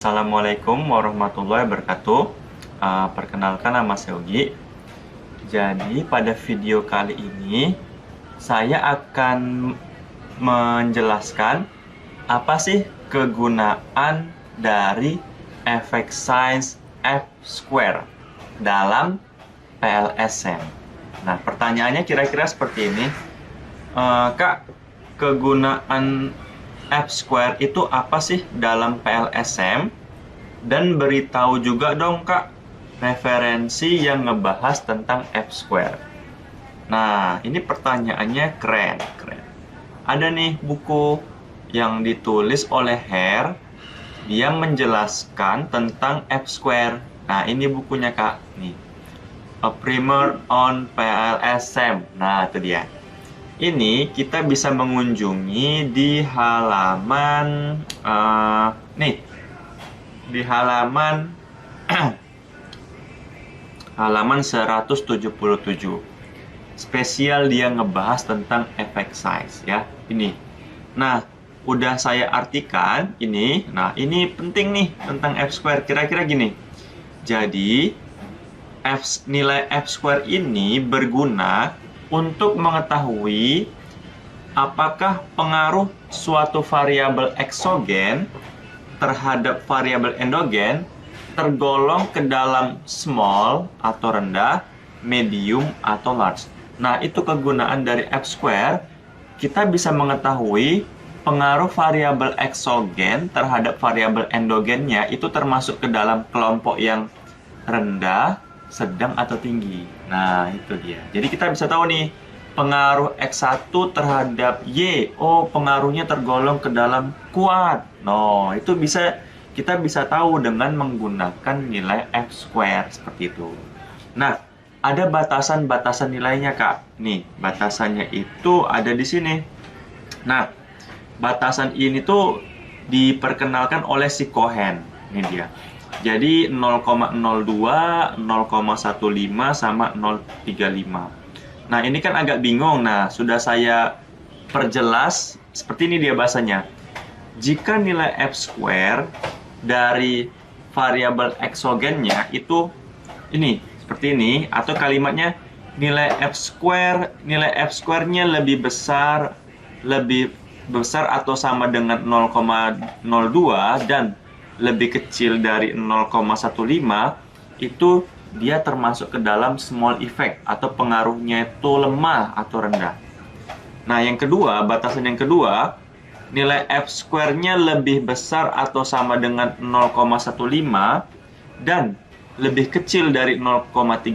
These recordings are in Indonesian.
Assalamualaikum warahmatullahi wabarakatuh. Perkenalkan, nama saya Ugi. Jadi pada video kali ini saya akan menjelaskan apa sih kegunaan dari efek sin F² dalam PLSM. Nah, pertanyaannya kira-kira seperti ini. Kak, kegunaan F² itu apa sih dalam PLSM? Dan beritahu juga dong Kak, referensi yang ngebahas tentang F². Nah, ini pertanyaannya keren. Ada nih buku yang ditulis oleh Hare, dia menjelaskan tentang F². Nah, ini bukunya Kak, nih. A Primer on PLSM. Nah, itu dia. Ini kita bisa mengunjungi di halaman di halaman halaman 177. Spesial dia ngebahas tentang efek size ya. Ini. Nah, udah saya artikan ini. Nah, ini penting nih tentang F². Kira-kira gini. Jadi, nilai F² ini berguna untuk mengetahui apakah pengaruh suatu variabel eksogen terhadap variabel endogen tergolong ke dalam small atau rendah, medium atau large. Nah, itu kegunaan dari F². Kita bisa mengetahui pengaruh variabel eksogen terhadap variabel endogennya itu termasuk ke dalam kelompok yang rendah, sedang atau tinggi. Nah, itu dia. Jadi kita bisa tahu nih, pengaruh X1 terhadap Y. Oh, pengaruhnya tergolong ke dalam kuat. No, itu kita bisa tahu dengan menggunakan nilai F² seperti itu. Nah, ada batasan-batasan nilainya, Kak. Nih, batasannya itu ada di sini. Nah, batasan ini tuh diperkenalkan oleh si Cohen. Ini dia. Jadi 0,02, 0,15 sama 0,35. Nah, ini kan agak bingung. Nah, sudah saya perjelas seperti ini dia bahasanya. Jika nilai F² dari variabel eksogennya itu ini seperti ini, atau kalimatnya nilai F²-nya lebih besar atau sama dengan 0,02 dan lebih kecil dari 0,15, itu dia termasuk ke dalam small effect atau pengaruhnya itu lemah atau rendah. Nah, yang kedua, batasan yang kedua, nilai F²-nya lebih besar atau sama dengan 0,15 dan lebih kecil dari 0,35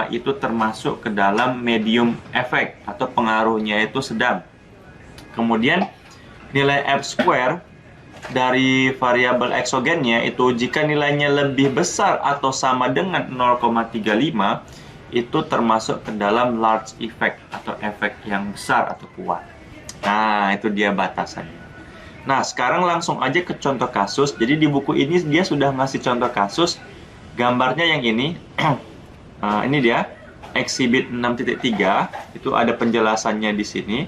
itu termasuk ke dalam medium effect atau pengaruhnya itu sedang. Kemudian nilai F² dari variabel eksogennya itu jika nilainya lebih besar atau sama dengan 0,35 itu termasuk ke dalam large effect atau efek yang besar atau kuat. Nah, itu dia batasannya. Nah, sekarang langsung aja ke contoh kasus. Jadi di buku ini dia sudah ngasih contoh kasus. Gambarnya yang ini. Ini dia Exhibit 6.3. Itu ada penjelasannya di sini.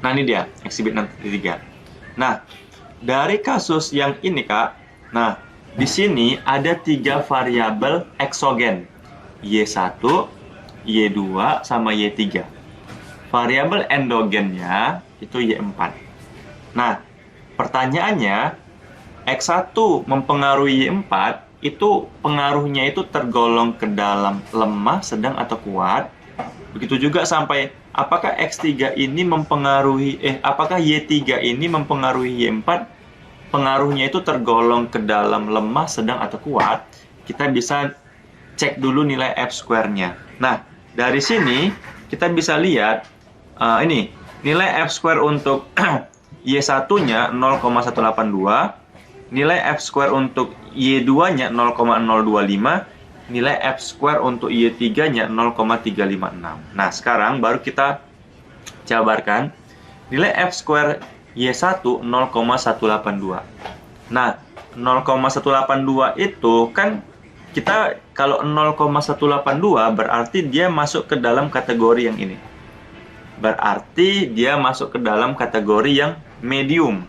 Nah, ini dia, Exhibit 6.3. Nah, dari kasus yang ini, Kak. Nah, di sini ada 3 variabel eksogen. Y1, Y2, sama Y3. Variabel endogennya itu Y4. Nah, pertanyaannya, X1 mempengaruhi Y4, itu pengaruhnya itu tergolong ke dalam lemah, sedang, atau kuat. Begitu juga sampai apakah X3 ini apakah Y3 ini mempengaruhi Y4, pengaruhnya itu tergolong ke dalam lemah, sedang, atau kuat. Kita bisa cek dulu nilai F²-nya. Nah, dari sini kita bisa lihat ini nilai F² untuk Y1-nya 0,182, nilai F² untuk Y2-nya 0,025, nilai F² untuk Y3-nya 0,356. Nah, sekarang baru kita jabarkan nilai F² Y1 0,182. Nah, 0,182 itu kan kita kalau 0,182 berarti dia masuk ke dalam kategori yang ini. Berarti dia masuk ke dalam kategori yang medium.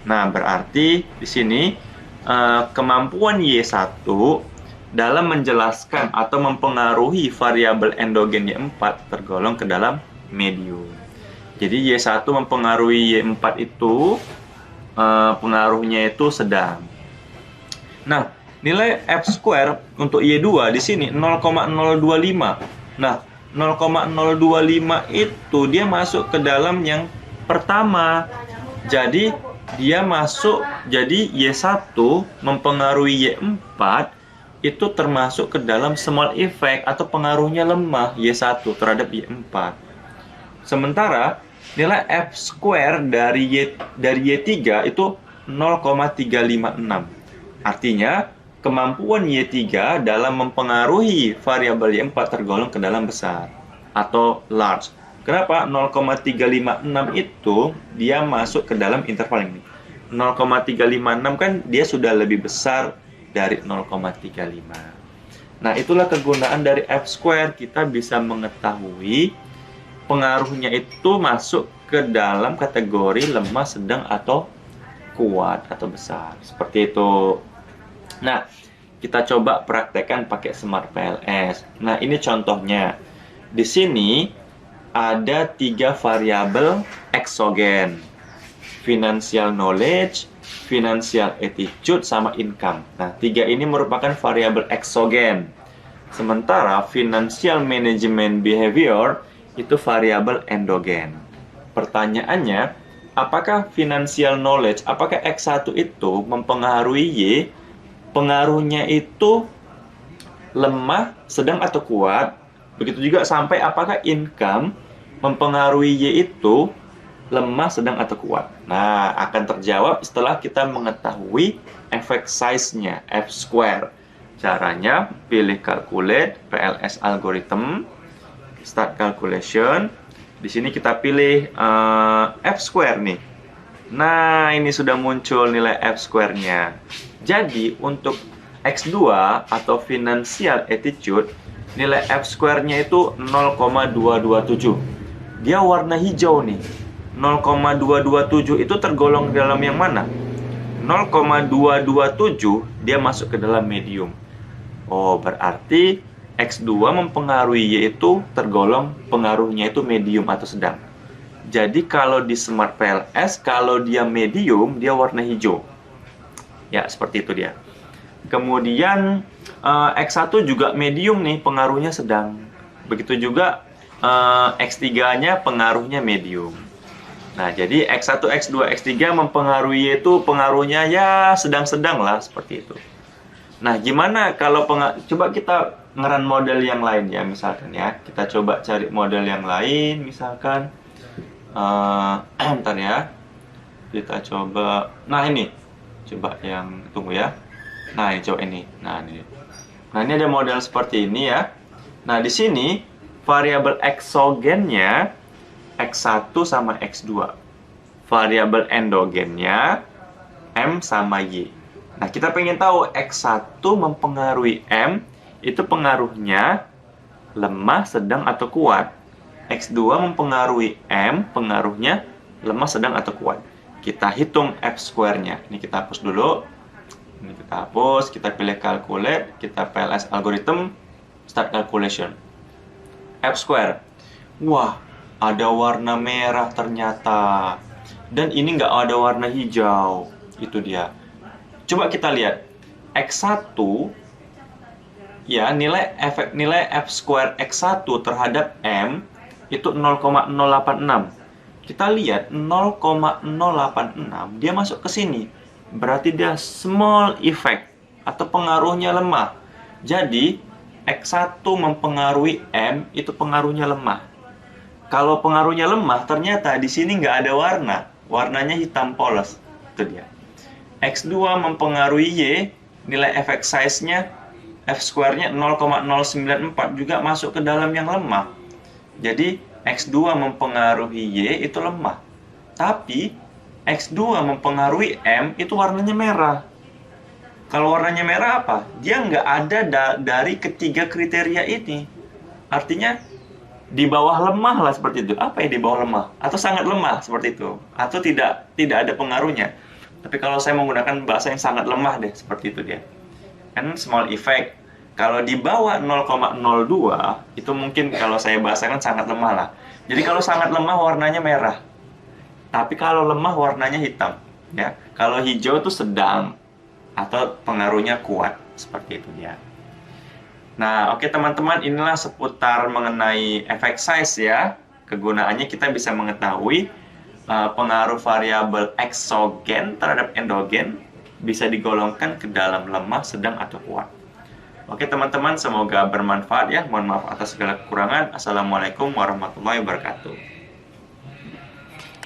Nah, berarti di sini kemampuan Y1 dalam menjelaskan atau mempengaruhi variabel endogen Y4 tergolong ke dalam medium. Jadi Y1 mempengaruhi Y4 itu pengaruhnya itu sedang. Nah, nilai F² untuk Y2 di sini 0,025. Nah, 0,025 itu dia masuk ke dalam yang pertama. Jadi dia masuk, jadi Y1 mempengaruhi Y4 itu termasuk ke dalam small effect atau pengaruhnya lemah Y1 terhadap Y4. Sementara nilai F² dari Y3 itu 0,356. Artinya kemampuan Y3 dalam mempengaruhi variabel Y4 tergolong ke dalam besar atau large. Kenapa? 0,356 itu dia masuk ke dalam interval ini. 0,356 kan dia sudah lebih besar dari 0,35. Nah, itulah kegunaan dari F². Kita bisa mengetahui pengaruhnya itu masuk ke dalam kategori lemah, sedang, atau kuat, atau besar. Seperti itu. Nah, kita coba praktekkan pakai Smart PLS. Nah, ini contohnya. Di sini ada 3 variabel eksogen. Financial knowledge, financial attitude, sama income. Nah, 3 ini merupakan variabel eksogen. Sementara financial management behavior itu variabel endogen. Pertanyaannya, apakah financial knowledge, apakah X1 itu mempengaruhi Y? Pengaruhnya itu lemah, sedang, atau kuat? Begitu juga sampai apakah income mempengaruhi Y itu lemah, sedang, atau kuat? Nah, akan terjawab setelah kita mengetahui effect size-nya, F². Caranya, pilih calculate, PLS algorithm, start calculation. Di sini kita pilih F² nih. Nah, ini sudah muncul nilai F²-nya. Jadi, untuk X2 atau financial attitude, nilai F²-nya itu 0,227. Dia warna hijau nih. 0,227 itu tergolong dalam yang mana? 0,227 dia masuk ke dalam medium. Oh, berarti X2 mempengaruhi Y itu tergolong pengaruhnya itu medium atau sedang. Jadi kalau di Smart PLS, kalau dia medium, dia warna hijau. Ya, seperti itu dia. Kemudian X1 juga medium nih, pengaruhnya sedang. Begitu juga X3-nya pengaruhnya medium. Nah, jadi X1, X2, X3 mempengaruhi Y itu pengaruhnya ya sedang-sedang lah, seperti itu. Nah, gimana kalau coba kita ngeran model yang lain ya, misalkan ya. Kita coba cari model yang lain, misalkan. Bentar ya. Kita coba. Nah, ini. Coba yang tunggu ya. Nah, ini coba ini. Nah, ini. Nah, ini ada model seperti ini ya. Nah, di sini variabel eksogennya X1 sama X2. Variabel endogennya M sama Y. Nah, kita pengen tahu X1 mempengaruhi M, itu pengaruhnya lemah, sedang, atau kuat. X2 mempengaruhi M, pengaruhnya lemah, sedang, atau kuat. Kita hitung F²-nya. Ini kita hapus dulu. Ini kita hapus, kita pilih calculate, kita PLS algorithm, start calculation. F². Wah, ada warna merah ternyata. Dan ini nggak ada warna hijau. Itu dia. Coba kita lihat. X1, ya, nilai F² X1 terhadap M itu 0,086. Kita lihat 0,086 dia masuk ke sini. Berarti dia small effect atau pengaruhnya lemah. Jadi X1 mempengaruhi M itu pengaruhnya lemah. Kalau pengaruhnya lemah, ternyata di sini nggak ada warna. Warnanya hitam polos. Itu dia. X2 mempengaruhi Y, nilai effect size-nya F²-nya 0,094 juga masuk ke dalam yang lemah. Jadi X2 mempengaruhi Y itu lemah. Tapi X2 mempengaruhi M itu warnanya merah. Kalau warnanya merah apa? Dia nggak ada dari ketiga kriteria ini. Artinya di bawah lemah lah, seperti itu. Apa yang di bawah lemah? Atau sangat lemah seperti itu? Atau tidak ada pengaruhnya? Tapi kalau saya menggunakan bahasa yang sangat lemah deh, seperti itu dia. Kan small effect. Kalau di bawah 0,02 itu mungkin kalau saya bahasakan sangat lemah lah. Jadi kalau sangat lemah warnanya merah. Tapi kalau lemah warnanya hitam, ya. Kalau hijau itu sedang atau pengaruhnya kuat, seperti itu dia. Nah, oke teman-teman, inilah seputar mengenai efek size ya. Kegunaannya kita bisa mengetahui pengaruh variabel eksogen terhadap endogen bisa digolongkan ke dalam lemah, sedang, atau kuat. Oke teman-teman, semoga bermanfaat ya. Mohon maaf atas segala kekurangan. Assalamualaikum warahmatullahi wabarakatuh.